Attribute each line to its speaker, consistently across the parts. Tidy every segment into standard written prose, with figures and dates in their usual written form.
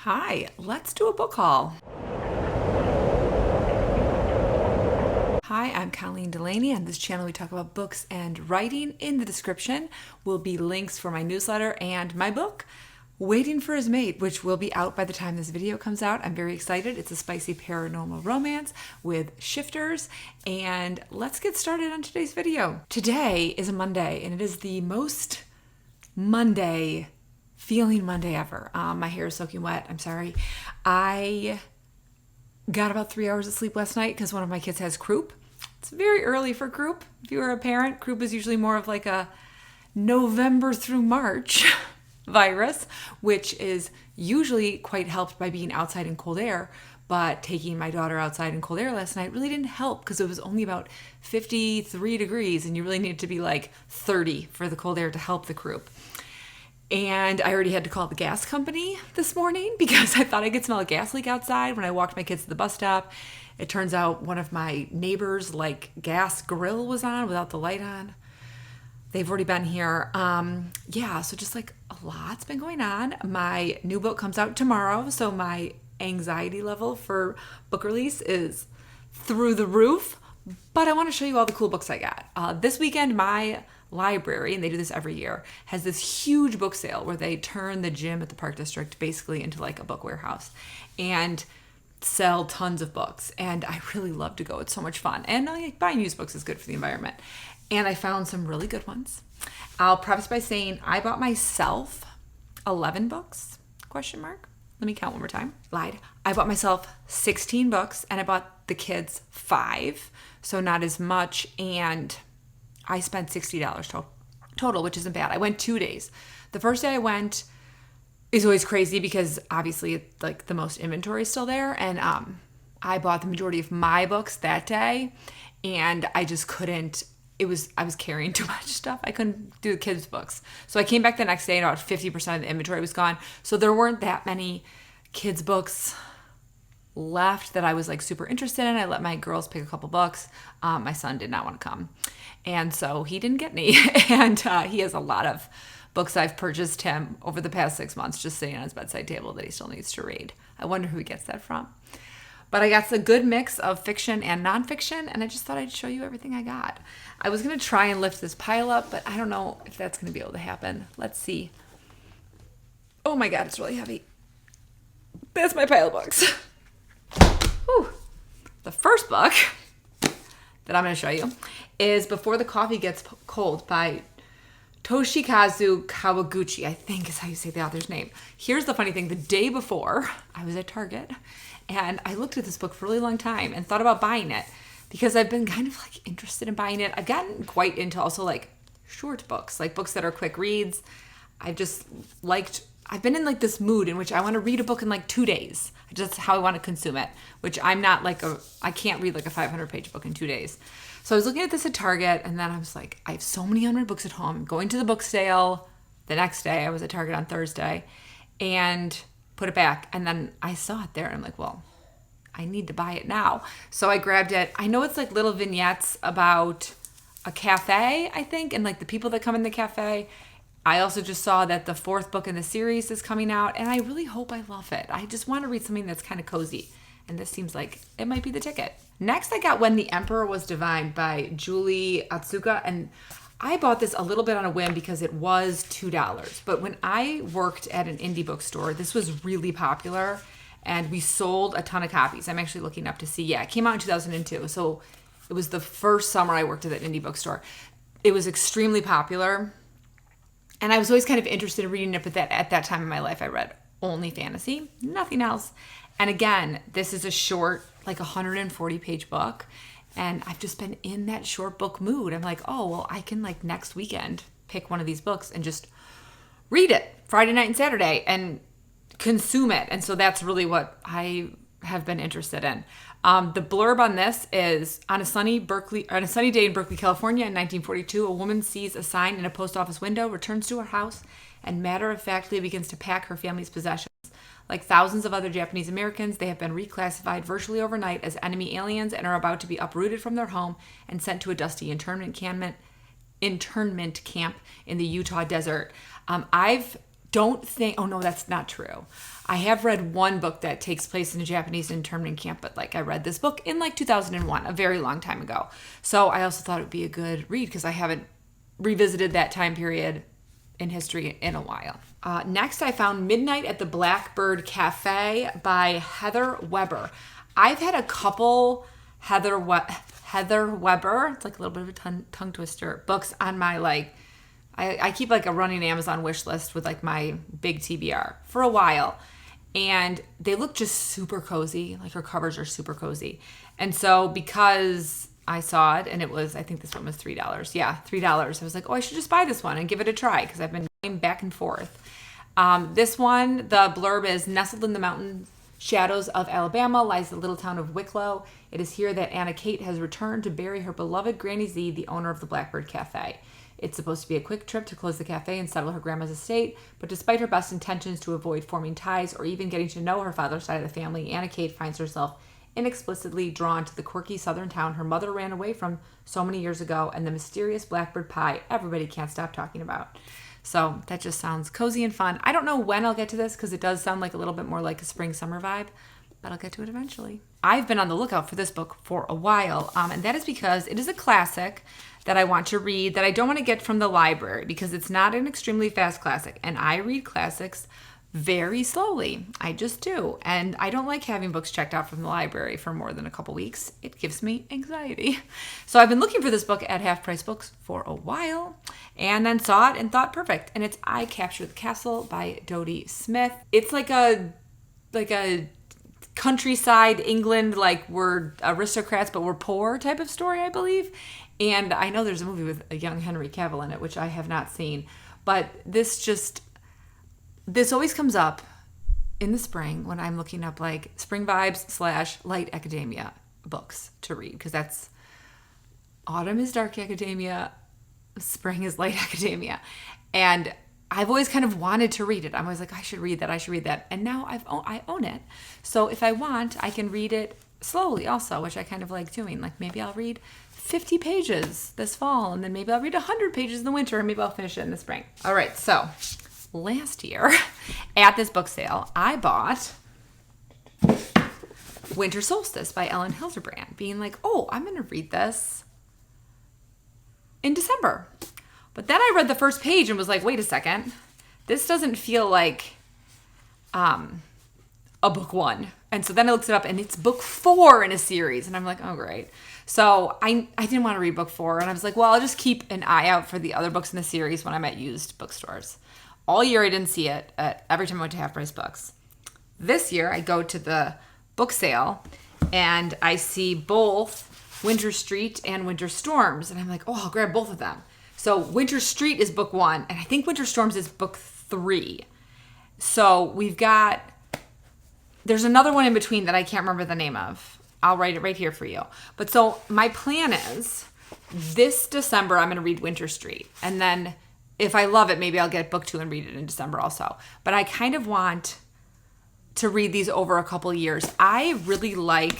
Speaker 1: Hi, let's do a book haul. Hi, I'm Colleen Delaney. On this channel, we talk about books and writing. In the description will be links for my newsletter and my book, Waiting for His Mate, which will be out by the time this video comes out. I'm very excited. It's a spicy paranormal romance with shifters. And let's get started on today's video. Today is a Monday, and it is the most Monday feeling Monday ever. My hair is soaking wet. I'm sorry. I got about 3 hours of sleep last night because one of my kids has croup. It's very early for croup. If you are a parent, croup is usually more of like a November through March virus, which is usually quite helped by being outside in cold air. But taking my daughter outside in cold air last night really didn't help because it was only about 53 degrees and you really needed to be like 30 for the cold air to help the croup. And I already had to call the gas company this morning because I thought I could smell a gas leak outside when I walked my kids to the bus stop. It turns out one of my neighbors' gas grill was on without the light on. They've already been here. So just a lot's been going on. My new book comes out tomorrow, so my anxiety level for book release is through the roof. But I want to show you all the cool books I got. This weekend, my library, and they do this every year, has this huge book sale where they turn the gym at the Park District basically into like a book warehouse and sell tons of books. And I really love to go. It's so much fun. And buying used books is good for the environment. And I found some really good ones. I'll preface by saying I bought myself 11 books, ? Let me count one more time. Lied. I bought myself 16 books and I bought the kids 5. So not as much. And I spent $60 total, which isn't bad. I went 2 days. The first day I went is always crazy because obviously the most inventory is still there. And I bought the majority of my books that day and I just couldn't. I was carrying too much stuff. I couldn't do the kids' books. So I came back the next day and about 50% of the inventory was gone. So there weren't that many kids' books left that I was super interested in. I let my girls pick a couple books. My son did not want to come. And so he didn't get any. And he has a lot of books I've purchased him over the past 6 months just sitting on his bedside table that he still needs to read. I wonder who he gets that from. But I got a good mix of fiction and nonfiction, and I just thought I'd show you everything I got. I was going to try and lift this pile up, but I don't know if that's going to be able to happen. Let's see. Oh my God, it's really heavy. That's my pile of books. Whew. The first book that I'm going to show you is Before the Coffee Gets Cold by Toshikazu Kawaguchi, I think is how you say the author's name. Here's the funny thing. The day before, I was at Target, and I looked at this book for a really long time and thought about buying it because I've been kind of interested in buying it. I've gotten quite into also short books, books that are quick reads. I've been in this mood in which I want to read a book in 2 days. Just how I want to consume it, which I'm not I can't read a 500-page book in 2 days. So I was looking at this at Target, and then I was I have so many unread books at home. I'm going to the book sale the next day. I was at Target on Thursday and put it back. And then I saw it there, and I'm well, I need to buy it now. So I grabbed it. I know it's little vignettes about a cafe, I think, and the people that come in the cafe. I also just saw that the 4th book in the series is coming out, and I really hope I love it. I just want to read something that's kind of cozy, and this seems like it might be the ticket. Next, I got When the Emperor Was Divine by Julie Otsuka, and I bought this a little bit on a whim because it was $2. But when I worked at an indie bookstore, this was really popular, and we sold a ton of copies. I'm actually looking up to see. Yeah, it came out in 2002, so it was the first summer I worked at that indie bookstore. It was extremely popular. And I was always kind of interested in reading it, but at that time in my life, I read only fantasy, nothing else. And again, this is a short, 140-page book. And I've just been in that short book mood. I'm I can next weekend pick one of these books and just read it Friday night and Saturday and consume it. And so that's really what I have been interested in. The blurb on this is, on a sunny day in Berkeley, California in 1942, a woman sees a sign in a post office window, returns to her house, and matter-of-factly begins to pack her family's possessions. Like thousands of other Japanese Americans, they have been reclassified virtually overnight as enemy aliens and are about to be uprooted from their home and sent to a dusty internment camp in the Utah desert. I've don't think, oh no, that's not true. I have read one book that takes place in a Japanese internment camp, but like I read this book in like 2001, a very long time ago. So I also thought it would be a good read because I haven't revisited that time period in history in a while. Next, I found Midnight at the Blackbird Cafe by Heather Weber. I've had a couple Heather Weber, it's like a little bit of a tongue twister, books on my like, I keep like a running Amazon wish list with like my big TBR for a while. And they look just super cozy. Like her covers are super cozy. And so because I saw it and it was, I think this one was $3. Yeah, $3. I was like, oh, I should just buy this one and give it a try because I've been going back and forth. This one, the blurb is, nestled in the mountain shadows of Alabama lies the little town of Wicklow. It is here that Anna Kate has returned to bury her beloved Granny Z, the owner of the Blackbird Cafe. It's supposed to be a quick trip to close the cafe and settle her grandma's estate, but despite her best intentions to avoid forming ties or even getting to know her father's side of the family, Anna Kate finds herself inexplicably drawn to the quirky southern town her mother ran away from so many years ago and the mysterious blackbird pie everybody can't stop talking about. So that just sounds cozy and fun. I don't know when I'll get to this because it does sound like a little bit more like a spring-summer vibe, but I'll get to it eventually. I've been on the lookout for this book for a while, and that is because it is a classic that I want to read that I don't want to get from the library because it's not an extremely fast classic, and I read classics very slowly. I just do, and I don't like having books checked out from the library for more than a couple weeks. It gives me anxiety. So I've been looking for this book at Half Price Books for a while, and then saw it and thought perfect, and it's I Captured the Castle by Dodie Smith. It's like a countryside England, like we're aristocrats but we're poor type of story, I believe. And I know there's a movie with a young Henry Cavill in it, which I have not seen. But this always comes up in the spring when I'm looking up like spring vibes / light academia books to read. Because that's, autumn is dark academia, spring is light academia. And I've always kind of wanted to read it. I'm always like, I should read that. And now I own it. So if I want, I can read it slowly also, which I kind of like doing. Like maybe I'll read 50 pages this fall, and then maybe I'll read 100 pages in the winter, and maybe I'll finish it in the spring. All right, so last year at this book sale, I bought Winter Solstice by Elin Hilderbrand, being like, oh, I'm going to read this in December. But then I read the first page and was like, wait a second, this doesn't feel like a book one. And so then I looked it up, and it's book 4 in a series, and I'm like, oh, great. So I didn't want to read book 4, and I was like, well, I'll just keep an eye out for the other books in the series when I'm at used bookstores. All year I didn't see it every time I went to Half Price Books. This year I go to the book sale, and I see both Winter Street and Winter Storms, and I'm like, oh, I'll grab both of them. So Winter Street is book 1, and I think Winter Storms is book 3. So there's another one in between that I can't remember the name of. I'll write it right here for you. But so my plan is this December, I'm going to read Winter Street. And then if I love it, maybe I'll get book 2 and read it in December also. But I kind of want to read these over a couple years. I really like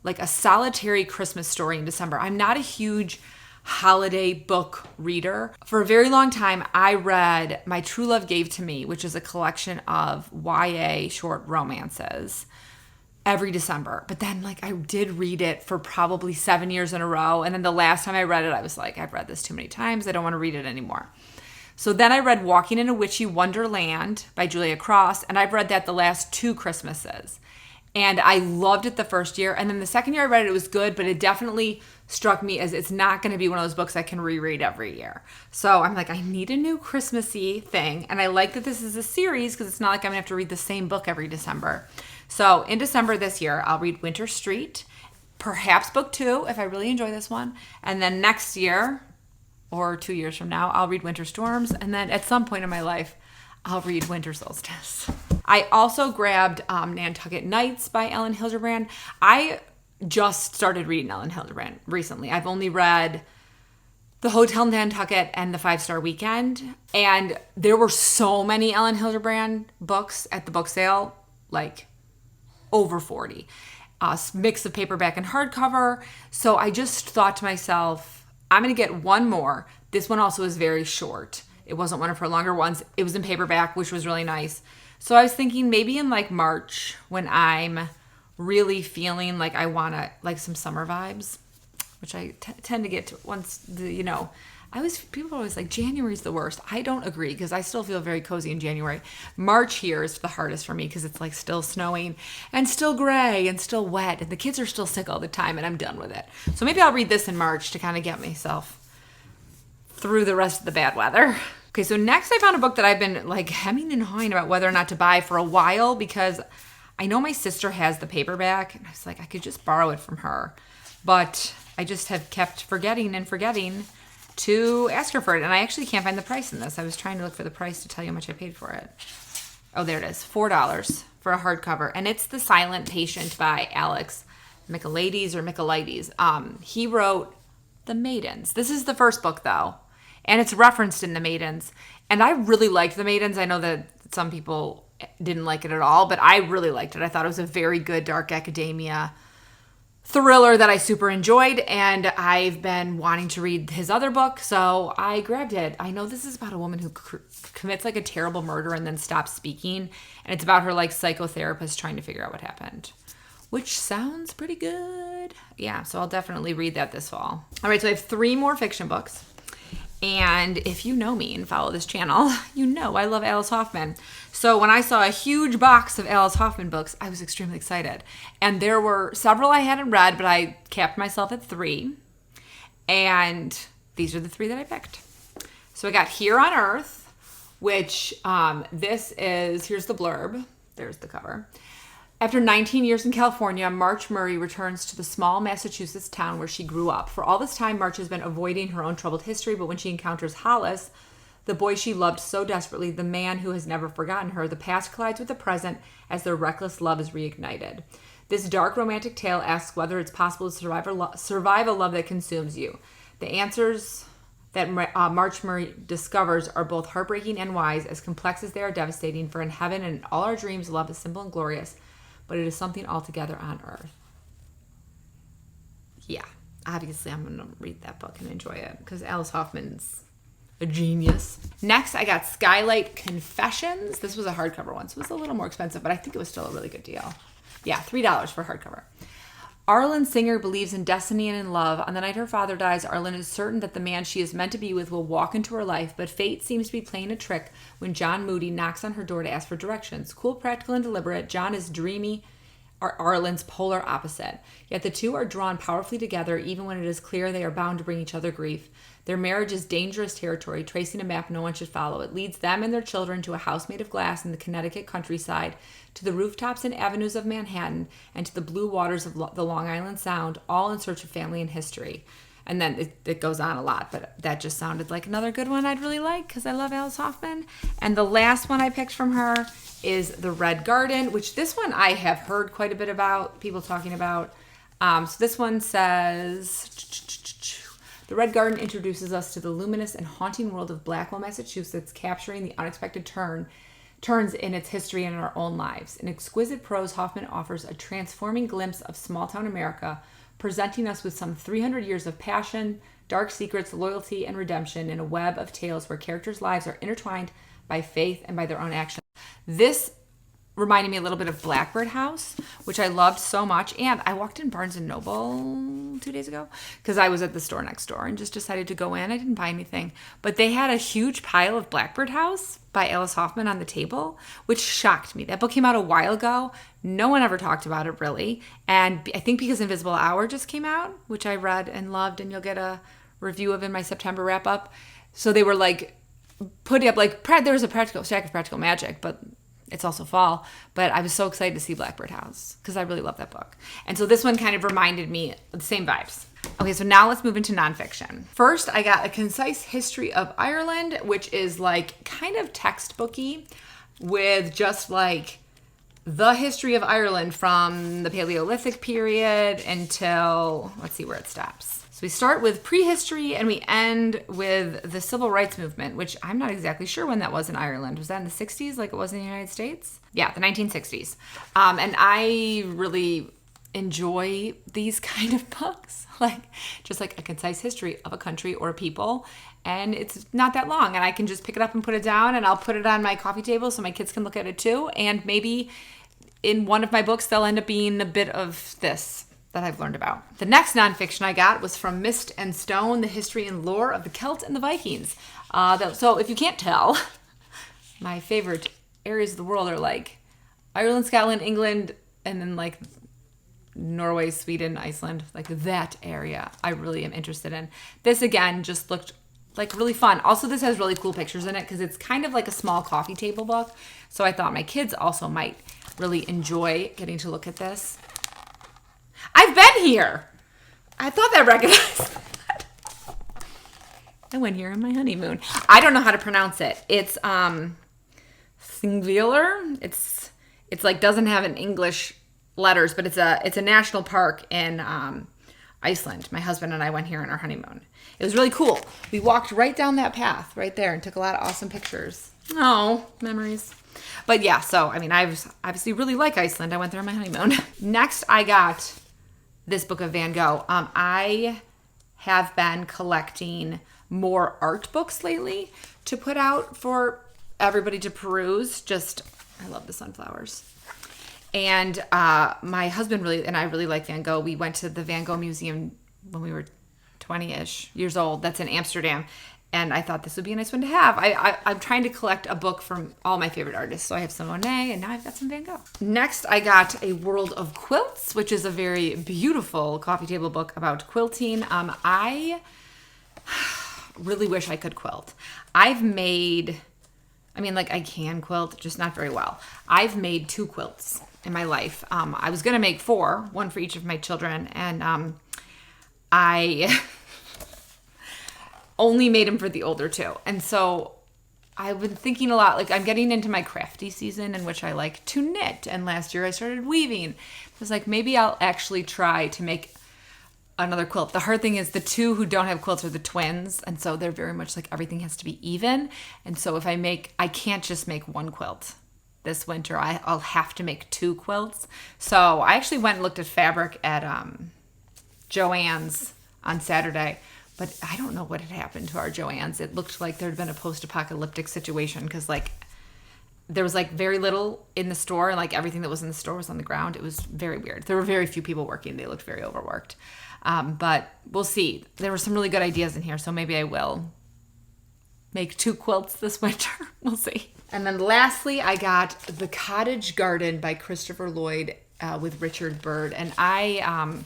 Speaker 1: a solitary Christmas story in December. I'm not a huge holiday book reader. For a very long time, I read My True Love Gave to Me, which is a collection of YA short romances, every December. But then I did read it for probably 7 years in a row. And then the last time I read it, I was like, I've read this too many times. I don't want to read it anymore. So then I read Walking in a Witchy Wonderland by Julia Cross. And I've read that the last 2 Christmases. And I loved it the first year. And then the second year I read it, it was good, but it definitely struck me as it's not going to be one of those books I can reread every year. So I'm like, I need a new Christmassy thing. And I like that this is a series because it's not like I'm going to have to read the same book every December. So in December this year, I'll read Winter Street, perhaps book 2 if I really enjoy this one. And then next year, or 2 years from now, I'll read Winter Storms. And then at some point in my life, I'll read Winter Solstice. I also grabbed Nantucket Nights by Elin Hilderbrand. I just started reading Elin Hilderbrand recently. I've only read The Hotel Nantucket and The 5-Star Weekend. And there were so many Elin Hilderbrand books at the book sale, over 40. Mix of paperback and hardcover. So I just thought to myself, I'm going to get one more. This one also is very short. It wasn't one of her longer ones. It was in paperback, which was really nice. So I was thinking maybe in like March, when I'm really feeling like I want to, like some summer vibes, which I tend to get to once people are always like, January's the worst. I don't agree, because I still feel very cozy in January. March here is the hardest for me, because it's like still snowing and still gray and still wet, and the kids are still sick all the time, and I'm done with it. So maybe I'll read this in March to kind of get myself through the rest of the bad weather. Okay, so next I found a book that I've been like hemming and hawing about whether or not to buy for a while, because I know my sister has the paperback, and I was like, I could just borrow it from her. But I just have kept forgetting to ask her for it. And I actually can't find the price in this. I was trying to look for the price to tell you how much I paid for it. Oh, there it is. $4 for a hardcover. And it's The Silent Patient by Alex Michaelides. He wrote The Maidens. This is the first book, though. And it's referenced in The Maidens. And I really liked The Maidens. I know that some people didn't like it at all, but I really liked it. I thought it was a very good dark academia thriller that I super enjoyed, and I've been wanting to read his other book, so I grabbed it. I know this is about a woman who commits like a terrible murder and then stops speaking, and it's about her like psychotherapist trying to figure out what happened, which sounds pretty good. Yeah, so I'll definitely read that this fall. All right, so I have 3 more fiction books. And if you know me and follow this channel, you know I love Alice Hoffman. So when I saw a huge box of Alice Hoffman books, I was extremely excited. And there were several I hadn't read, but I capped myself at 3. And these are the 3 that I picked. So I got Here on Earth, which here's the blurb. There's the cover. After 19 years in California, March Murray returns to the small Massachusetts town where she grew up. For all this time, March has been avoiding her own troubled history, but when she encounters Hollis, the boy she loved so desperately, the man who has never forgotten her, the past collides with the present as their reckless love is reignited. This dark romantic tale asks whether it's possible to survive a love that consumes you. The answers that March Murray discovers are both heartbreaking and wise. As complex as they are devastating, for in heaven and in all our dreams, love is simple and glorious, but it is something altogether on earth. Yeah, obviously I'm going to read that book and enjoy it, because Alice Hoffman's a genius. Next, I got Skylight Confessions. This was a hardcover one, so it was a little more expensive, but I think it was still a really good deal. Yeah, $3 for hardcover. Arlen Singer believes in destiny and in love. On the night her father dies, Arlen is certain that the man she is meant to be with will walk into her life, but fate seems to be playing a trick when John Moody knocks on her door to ask for directions. Cool, practical, and deliberate, John is dreamy, Arlen's polar opposite. Yet the two are drawn powerfully together, even when it is clear they are bound to bring each other grief. Their marriage is dangerous territory, tracing a map no one should follow. It leads them and their children to a house made of glass in the Connecticut countryside, to the rooftops and avenues of Manhattan, and to the blue waters of the Long Island Sound, all in search of family and history. And then it goes on a lot, but that just sounded like another good one I'd really like, because I love Alice Hoffman. And the last one I picked from her is The Red Garden, which this one I have heard quite a bit about, people talking about. So this one says, The Red Garden introduces us to the luminous and haunting world of Blackwell, Massachusetts, capturing the unexpected turns in its history and in our own lives. In exquisite prose, Hoffman offers a transforming glimpse of small-town America, presenting us with some 300 years of passion, dark secrets, loyalty, and redemption in a web of tales where characters' lives are intertwined by faith and by their own actions. This reminded me a little bit of Blackbird House, which I loved so much. And I walked in Barnes & Noble 2 days ago because I was at the store next door and just decided to go in. I didn't buy anything, but they had a huge pile of Blackbird House by Alice Hoffman on the table, which shocked me. That book came out a while ago. No one ever talked about it really. And I think because Invisible Hour just came out, which I read and loved, and you'll get a review of in my September wrap up. So they were like putting up like, there was a stack of Practical Magic, but it's also fall, but I was so excited to see Blackbird House because I really love that book. And so this one kind of reminded me of the same vibes. Okay, so now let's move into nonfiction. First, I got A Concise History of Ireland, which is like kind of textbooky with just like the history of Ireland from the Paleolithic period until, let's see where it stops. So we start with prehistory and we end with the civil rights movement, which I'm not exactly sure when that was in Ireland. Was that in the 60s like it was in the United States? Yeah, the 1960s. And I really enjoy these kind of books, like just like a concise history of a country or a people. And it's not that long, and I can just pick it up and put it down, and I'll put it on my coffee table so my kids can look at it too. And maybe in one of my books, they'll end up being a bit of this that I've learned about. The next nonfiction I got was from Mist and Stone, The History and Lore of the Celts and the Vikings. So if you can't tell, my favorite areas of the world are like Ireland, Scotland, England, and then like Norway, Sweden, Iceland, like that area I really am interested in. This again just looked like really fun. Also, this has really cool pictures in it because it's kind of like a small coffee table book. So I thought my kids also might really enjoy getting to look at this. I've been here. I thought I recognized that. I went here on my honeymoon. I don't know how to pronounce it. It's Thingvellir. It's like doesn't have an English letters, but it's a national park in Iceland. My husband and I went here on our honeymoon. It was really cool. We walked right down that path right there and took a lot of awesome pictures. Oh, memories. But yeah, so I mean, I obviously really like Iceland. I went there on my honeymoon. Next, I got this book of Van Gogh. I have been collecting more art books lately to put out for everybody to peruse. I love the sunflowers. And my husband and I really like Van Gogh. We went to the Van Gogh Museum when we were 20-ish years old. That's in Amsterdam. And I thought this would be a nice one to have. I'm trying to collect a book from all my favorite artists. So I have some Monet, and now I've got some Van Gogh. Next, I got A World of Quilts, which is a very beautiful coffee table book about quilting. I really wish I could quilt. I can quilt, just not very well. I've made 2 quilts in my life. I was going to make 4, one for each of my children, and I only made them for the older 2. And so I've been thinking a lot, like I'm getting into my crafty season in which I like to knit. And last year I started weaving. I was like, maybe I'll actually try to make another quilt. The hard thing is the 2 who don't have quilts are the twins. And so they're very much like everything has to be even. And so if I can't just make 1 quilt this winter. I'll have to make 2 quilts. So I actually went and looked at fabric at Joann's on Saturday. But I don't know what had happened to our Joann's. It looked like there had been a post-apocalyptic situation because there was very little in the store, and everything that was in the store was on the ground. It was very weird. There were very few people working. They looked very overworked. But we'll see. There were some really good ideas in here, so maybe I will make 2 quilts this winter. We'll see. And then lastly, I got The Cottage Garden by Christopher Lloyd with Richard Byrd. And I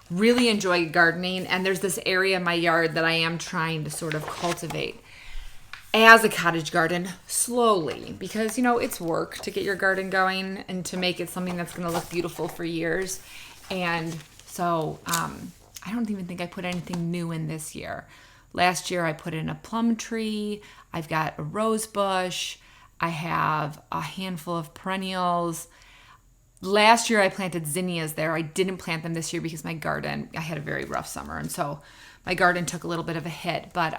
Speaker 1: really enjoy gardening, and there's this area in my yard that I am trying to sort of cultivate as a cottage garden slowly because, it's work to get your garden going and to make it something that's going to look beautiful for years. And so I don't even think I put anything new in this year. Last year I put in a plum tree. I've got a rose bush. I have a handful of perennials. Last year I planted zinnias there. I didn't plant them this year because I had a very rough summer. And so my garden took a little bit of a hit. But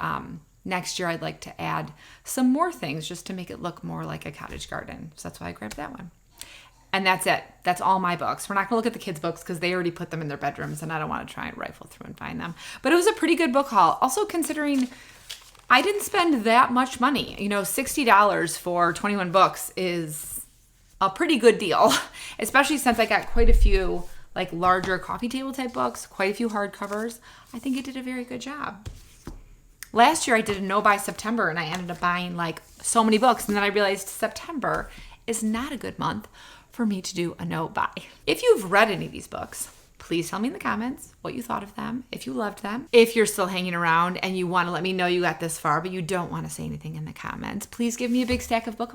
Speaker 1: next year I'd like to add some more things just to make it look more like a cottage garden. So that's why I grabbed that one. And that's it. That's all my books. We're not going to look at the kids' books because they already put them in their bedrooms and I don't want to try and rifle through and find them. But it was a pretty good book haul. Also considering I didn't spend that much money. $60 for 21 books is a pretty good deal, especially since I got quite a few larger coffee table type books, quite a few hardcovers. I think it did a very good job. Last year I did a no buy September and I ended up buying so many books, and then I realized September is not a good month for me to do a no buy. If you've read any of these books, please tell me in the comments what you thought of them, if you loved them. If you're still hanging around and you want to let me know you got this far, but you don't want to say anything in the comments, please give me a big stack of book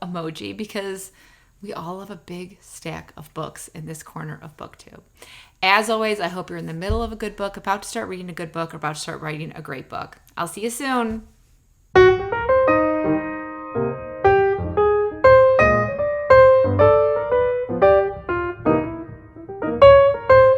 Speaker 1: emoji because we all have a big stack of books in this corner of BookTube. As always, I hope you're in the middle of a good book, about to start reading a good book, or about to start writing a great book. I'll see you soon.